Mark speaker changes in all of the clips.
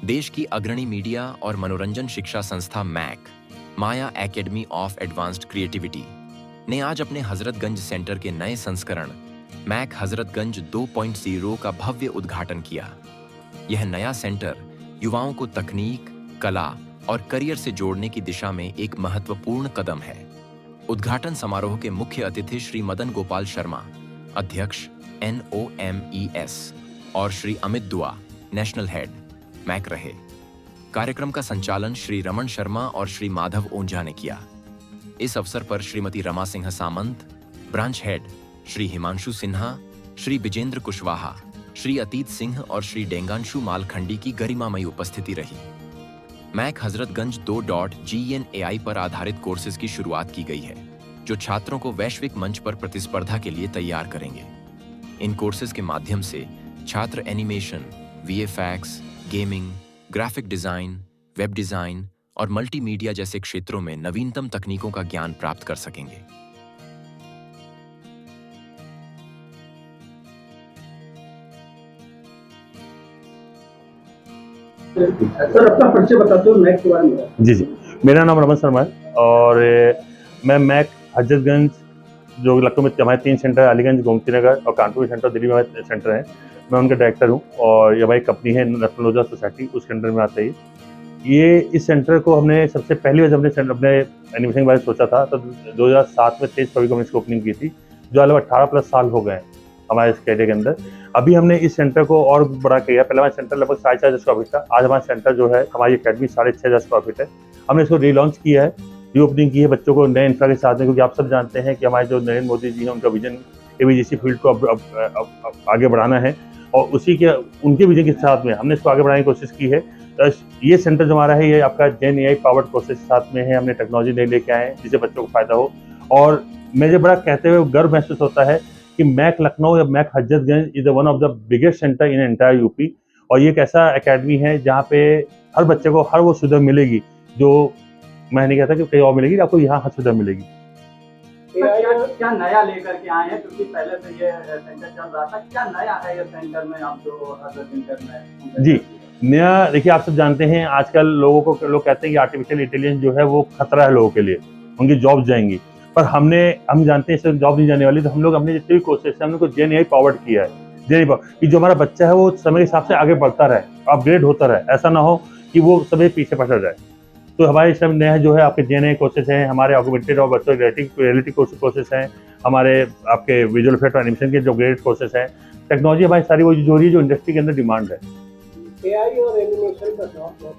Speaker 1: देश की अग्रणी मीडिया और मनोरंजन शिक्षा संस्था MAAC, Maya academy of advanced creativity, ने आज अपने हजरतगंज सेंटर के नए संस्करण मैक हजरतगंज 2.0 का भव्य उद्घाटन किया। यह नया सेंटर युवाओं को तकनीक, कला और करियर से जोड़ने की दिशा में एक महत्वपूर्ण कदम है। उद्घाटन समारोह के मुख्य अतिथि श्री मदन गोपाल शर्मा, अध्यक्ष NOMES, और श्री अमित दुआ, नेशनल हेड, मैक रहे। कार्यक्रम का संचालन श्री रमन शर्मा और श्री माधव ओंझा ने किया। इस अवसर पर श्रीमती रमा सिंह सामंत, ब्रांच हेड श्री हिमांशु सिन्हा, श्री विजेंद्र कुशवाहा, श्री अतीत सिंह और श्री डेंगांशु मालखंडी की गरिमामयी उपस्थिति रही। मैक हजरतगंज 2.GNAI पर आधारित कोर्सेज की शुरुआत की गई है, जो छात्रों को वैश्विक मंच पर प्रतिस्पर्धा के लिए तैयार करेंगे। इन कोर्सेज के माध्यम से छात्र animation, VFX, gaming, graphic design, web design और मल्टीमीडिया जैसे क्षेत्रों में नवीनतम तकनीकों का ज्ञान प्राप्त कर सकेंगे।
Speaker 2: सर, अपना परिचय बताते हो मैक के बारे में।
Speaker 3: जी, मेरा नाम रमन शर्मा है और मैं मैक हजरतगंज, जो लखनऊ में हमारे 3 सेंटर है, अलीगंज, गोमती नगर और कानपुर सेंटर, दिल्ली में हमारे सेंटर हैं। मैं उनका डायरेक्टर हूँ और ये हमारी कंपनी है नफलोजा सोसाइटी, उस सेंटर में आता है। ये इस सेंटर को हमने सबसे पहली बार अपने एनिमेशन के बारे में सोचा था तो 2007 में 23 फरवरी को हमने इसकी ओपनिंग की थी, जो लगभग 18+ साल हो गए हैं हमारे इस कैरियर के अंदर। अभी हमने इस सेंटर को और बड़ा किया। पहले हमारा सेंटर लगभग 4,500 स्क्वायर फीट था। आज हमारा सेंटर जो है, हमारी अकेडमी 6,500 स्क्वायर फीट है। हमने इसको रीलॉन्च किया है, रीओपनिंग की है बच्चों को नए इंफ्रा के साथ में, क्योंकि आप सब जानते हैं कि हमारे जो नरेंद्र मोदी जी हैं, उनका विजन ABGC फील्ड को अब आगे बढ़ाना है और उनके विजन के साथ में हमने इसको आगे बढ़ाने की कोशिश की है। ये सेंटर जो हमारा है, ये आपका GenAI पावर्ड कोर्सेज के साथ में है। हमने टेक्नोलॉजी नहीं लेके आए हैं जिससे बच्चों को फायदा हो। और मुझे बड़ा कहते हुए गर्व महसूस होता है कि मैक लखनऊ या MAAC Hazratganj is one of the biggest centre in entire UP. और ये एक ऐसा एकेडमी है जहाँ पे हर बच्चे को हर वो सुविधा मिलेगी जो मैं नहीं कहता कि कहीं और मिलेगी, आपको यहाँ हर सुविधा मिलेगी।
Speaker 2: क्या नया लेकर के आए हैं, क्योंकि पहले से ये सेंटर चल रहा था, क्या नया है ये सेंटर में आप जो हजरत सेंटर में?
Speaker 3: जी, नया देखिए, आप सब जानते हैं आजकल लोग कहते हैं कि आर्टिफिशियल इंटेलिजेंस जो है वो खतरा है लोगों के लिए, उनकी जॉब जाएंगी। पर हम जानते हैं जॉब नहीं जाने वाली, तो हम लोग हमने जितने भी कोर्सेज है, हमने उनको GenAI पावर्ड किया है। कि जो हमारा बच्चा है वो समय के हिसाब से आगे बढ़ता रहे, अपग्रेड होता रहे, ऐसा ना हो कि वो समय पीछे पड़ जाए। तो हमारे इस समय नया जो है आपके GenAI कोर्सेज हैं, हमारे ऑगमेंटेड और वर्चुअल रियलिटी कोर्सेज हैं, हमारे आपके विजुअल इफेक्ट और एनिमेशन के जो ग्रेड कोर्सेज हैं। टेक्नोलॉजी हमारी सारी वो जो रही है, जो इंडस्ट्री के अंदर डिमांड है।
Speaker 2: AI और एनिमेशन का जॉब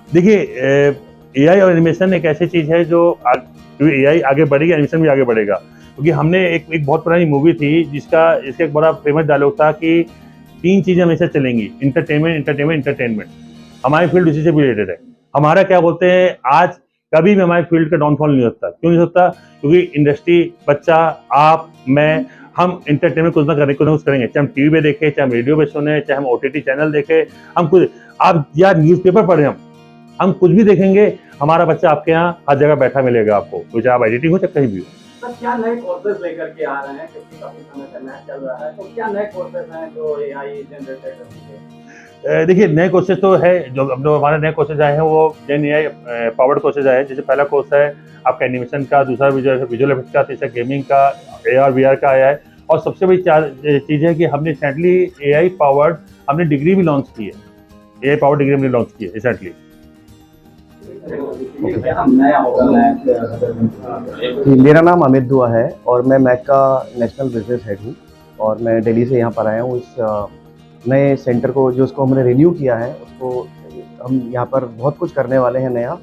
Speaker 3: देखिए, AI और एनिमेशन एक ऐसी चीज है जो AI आगे बढ़ेगी, एनिमेशन भी आगे बढ़ेगा। क्योंकि हमने एक बहुत पुरानी मूवी थी इसका एक बड़ा फेमस डायलॉग था कि 3 चीजें हमेशा चलेंगी, एंटरटेनमेंट। हमारी फील्ड उसी से रिलेटेड है। हमारा क्या बोलते हैं, आज कभी भी हमारी फील्ड का डाउनफॉल नहीं होता। क्यों नहीं होता? क्योंकि इंडस्ट्री, बच्चा, आप, मैं, हम एंटरटेनमेंट कुछ ना कुछ करेंगे, चाहे हम टीवी पे देखें, चाहे हम रेडियो पे सुने, चाहे हम OTT चैनल देखें, हम कुछ, आप या न्यूज़पेपर पढ़े, हम कुछ भी देखेंगे, हमारा बच्चा आपके यहाँ हर जगह बैठा मिलेगा आपको, तो चाहे आप एडिटिंग हो चाहे कहीं भी हो।
Speaker 2: सर, क्या नए कोर्सेज लेकर के आ रहे हैं, क्योंकि काफी समय से मैच चल रहा है, तो क्या नए कोर्सेज हैं जो AI जनरेटेड होंगे?
Speaker 3: देखिए, नए कोर्सेज तो है, जो हमारे नए कोर्सेज आए हैं वो GenAI पावर्ड कोर्सेज आए हैं। जैसे पहला कोर्स है आपका एनिमेशन का, दूसरा विजुअल इफेक्ट का, तीसरा गेमिंग का, AR VR का आया है। और सबसे बड़ी चीज़ है कि हमने रिसेंटली AI पावर्ड हमने डिग्री भी लॉन्च की है। AI पावर्ड डिग्री हमने लॉन्च की है रिसेंटली।
Speaker 4: मेरा नाम अमित दुआ है और मैं मैक का नेशनल बिजनेस हेड हूँ और मैं दिल्ली से यहाँ पर आया हूँ। इस नए सेंटर को जो उसको हमने रिन्यू किया है, उसको हम यहाँ पर बहुत कुछ करने वाले हैं नया।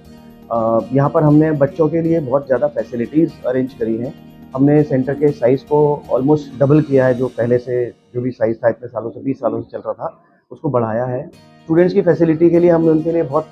Speaker 4: यहाँ पर हमने बच्चों के लिए बहुत ज़्यादा फैसिलिटीज़ अरेंज करी हैं। हमने सेंटर के साइज़ को ऑलमोस्ट डबल किया है। जो पहले से जो भी साइज़ था इतने सालों से 20 सालों से चल रहा था, उसको बढ़ाया है। स्टूडेंट्स की फैसिलिटी के लिए हमने उनके लिए बहुत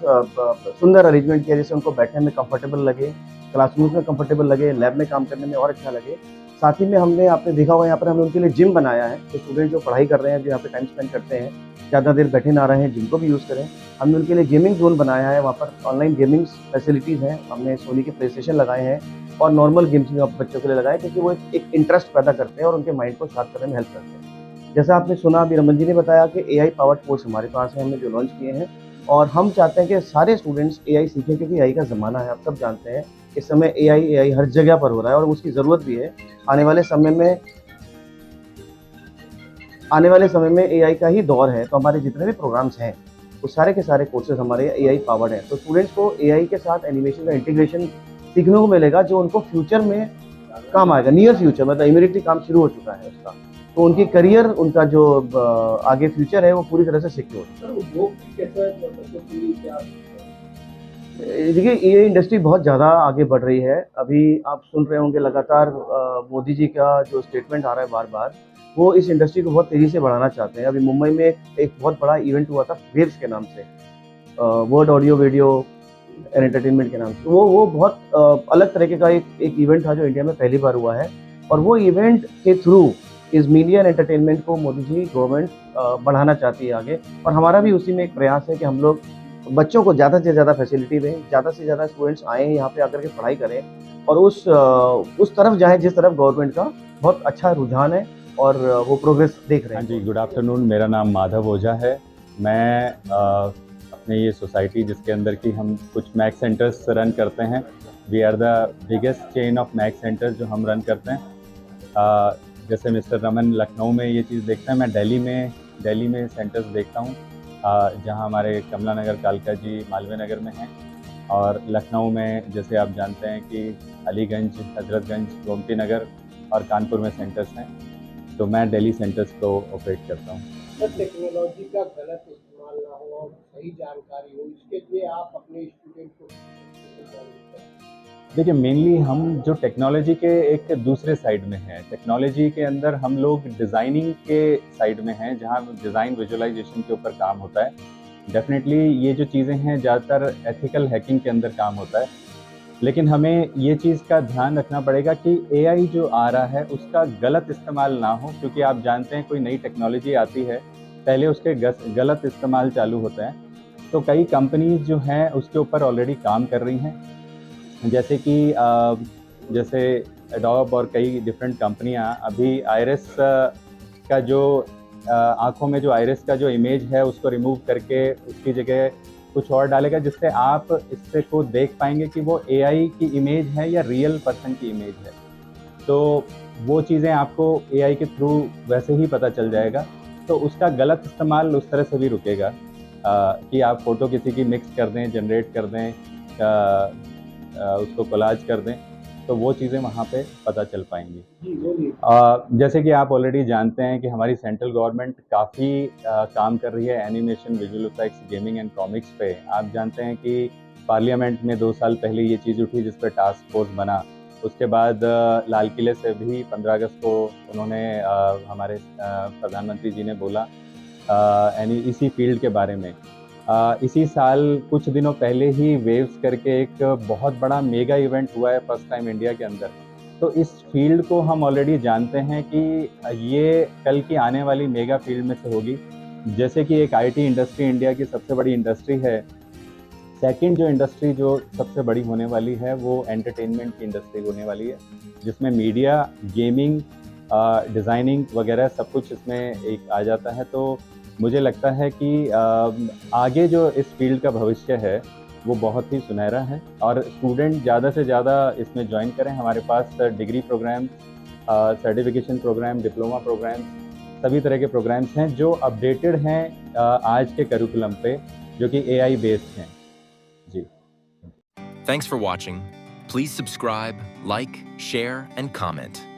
Speaker 4: सुंदर अरेंजमेंट किया, जिससे उनको बैठने में कंफर्टेबल लगे, क्लासरूम में कंफर्टेबल लगे, लैब में काम करने में और अच्छा लगे। साथ ही में आपने देखा होगा यहाँ पर हमने उनके लिए जिम बनाया है। तो स्टूडेंट जो पढ़ाई कर रहे हैं, जो यहाँ पे टाइम स्पेंड करते हैं, ज़्यादा देर बैठे ना रहें, जिम को भी यूज़ करें। हमने उनके लिए गेमिंग जोन बनाया है, वहाँ पर ऑनलाइन गेमिंग फैसिलिटीज़ हैं। हमने सोनी के प्ले स्टेशन लगाए हैं और नॉर्मल गेम्स भी बच्चों के लिए लगाए, क्योंकि वो एक इंटरेस्ट पैदा करते हैं और उनके माइंड को शार्प करने में हेल्प करते हैं। जैसा आपने सुना अभी रमन जी ने बताया कि एआई पावर्ड कोर्स हमारे पास है, हमने जो लॉन्च किए हैं और हम चाहते हैं कि सारे स्टूडेंट्स एआई सीखें क्योंकि एआई का ज़माना है। आप सब जानते हैं इस समय एआई हर जगह पर हो रहा है और उसकी ज़रूरत भी है। आने वाले समय में एआई का ही दौर है, तो हमारे जितने भी प्रोग्राम्स हैं वो सारे के सारे कोर्सेज हमारे एआई पावर्ड हैं। तो स्टूडेंट्स को एआई के साथ एनिमेशन का इंटीग्रेशन सीखने को मिलेगा जो उनको फ्यूचर में काम आएगा। नियर फ्यूचर मतलब इमीडिएटली काम शुरू हो चुका है उसका, तो उनकी करियर, उनका जो आगे फ्यूचर है वो पूरी तरह से सिक्योर है।
Speaker 2: सर उद्योग की कैसे मतलब पूरी क्या
Speaker 4: देखिए ये इंडस्ट्री बहुत ज़्यादा आगे बढ़ रही है। अभी आप सुन रहे होंगे लगातार मोदी जी का जो स्टेटमेंट आ रहा है बार-बार, वो इस इंडस्ट्री को बहुत तेज़ी से बढ़ाना चाहते हैं। अभी मुंबई में एक बहुत बड़ा इवेंट हुआ था वेव्स के नाम से, world audio video and entertainment के नाम से। वो बहुत अलग तरीके का एक इवेंट था जो इंडिया में पहली बार हुआ है और वो इवेंट के थ्रू इस मीडिया एंड एंटरटेनमेंट को मोदी जी गवर्नमेंट बढ़ाना चाहती है आगे, और हमारा भी उसी में एक प्रयास है कि हम लोग बच्चों को ज़्यादा से ज़्यादा फैसिलिटी दें, ज़्यादा से ज़्यादा स्टूडेंट्स आएँ यहाँ पे आकर के पढ़ाई करें और उस तरफ जाएँ जिस तरफ गवर्नमेंट का बहुत अच्छा रुझान है और वो प्रोग्रेस देख रहे
Speaker 5: हाँ
Speaker 4: हैं।
Speaker 5: जी, गुड आफ्टरनून। मेरा नाम माधव ओझा है। मैं अपने ये सोसाइटी जिसके अंदर की हम कुछ मैक सेंटर्स रन करते हैं, we are the biggest chain of MAAC centres जो हम रन करते हैं। जैसे मिस्टर रमन लखनऊ में ये चीज़ देखते हैं, मैं दिल्ली में सेंटर्स देखता हूँ जहाँ हमारे कमला नगर, कालका जी, मालवीय नगर में हैं, और लखनऊ में जैसे आप जानते हैं कि अलीगंज, हजरतगंज, गोमती नगर और कानपुर में सेंटर्स हैं। तो मैं दिल्ली सेंटर्स को ऑपरेट करता हूँ।
Speaker 6: सर टेक्नोलॉजी का गलत इस्तेमाल ना हो और सही जानकारी हो, इसके लिए आप अपने स्टूडेंट को
Speaker 5: देखिए, मेनली हम जो टेक्नोलॉजी के एक दूसरे साइड में हैं, टेक्नोलॉजी के अंदर हम लोग डिज़ाइनिंग के साइड में हैं, जहाँ डिज़ाइन विजुअलाइजेशन के ऊपर काम होता है। डेफिनेटली ये जो चीज़ें हैं ज़्यादातर एथिकल हैकिंग के अंदर काम होता है, लेकिन हमें ये चीज़ का ध्यान रखना पड़ेगा कि एआई जो आ रहा है उसका गलत इस्तेमाल ना हो, क्योंकि आप जानते हैं कोई नई टेक्नोलॉजी आती है, पहले उसके गलत इस्तेमाल चालू होते हैं। तो कई कंपनीज़ जो हैं उसके ऊपर ऑलरेडी काम कर रही हैं, जैसे कि जैसे एडोब और कई डिफरेंट कंपनियां अभी आइरिस का जो आँखों में जो आइरिस का जो इमेज है उसको रिमूव करके उसकी जगह कुछ और डालेगा, जिससे आप इससे को देख पाएंगे कि वो एआई की इमेज है या रियल पर्सन की इमेज है। तो वो चीज़ें आपको एआई के थ्रू वैसे ही पता चल जाएगा, तो उसका गलत इस्तेमाल उस तरह से भी रुकेगा कि आप फ़ोटो किसी की मिक्स कर दें, जनरेट कर दें, उसको कोलाज कर दें, तो वो चीज़ें वहाँ पे पता चल पाएंगी।
Speaker 6: जी बोलिए।
Speaker 5: जैसे कि आप ऑलरेडी जानते हैं कि हमारी सेंट्रल गवर्नमेंट काफ़ी काम कर रही है animation, visual effects, gaming and comics पे। आप जानते हैं कि पार्लियामेंट में 2 साल पहले ये चीज़ उठी जिस पे टास्क फोर्स बना। उसके बाद लाल किले से भी 15 अगस्त को उन्होंने हमारे प्रधानमंत्री जी ने बोला इसी फील्ड के बारे में। इसी साल कुछ दिनों पहले ही वेव्स करके एक बहुत बड़ा मेगा इवेंट हुआ है फर्स्ट टाइम इंडिया के अंदर। तो इस फील्ड को हम ऑलरेडी जानते हैं कि ये कल की आने वाली मेगा फील्ड में से होगी। जैसे कि एक आईटी इंडस्ट्री इंडिया की सबसे बड़ी इंडस्ट्री है, सेकंड जो इंडस्ट्री जो सबसे बड़ी होने वाली है वो एंटरटेनमेंट की इंडस्ट्री होने वाली है, जिसमें मीडिया, गेमिंग, डिज़ाइनिंग वगैरह सब कुछ इसमें एक आ जाता है। तो मुझे लगता है कि आगे जो इस फील्ड का भविष्य है वो बहुत ही सुनहरा है और स्टूडेंट ज़्यादा से ज़्यादा इसमें ज्वाइन करें। हमारे पास degree programme, certification programme, diploma programme, सभी तरह के प्रोग्राम्स हैं जो अपडेटेड हैं आज के करिकुलम पे, जो कि एआई बेस्ड हैं। जी,
Speaker 1: Thanks for watching. Please subscribe, like, share, and comment.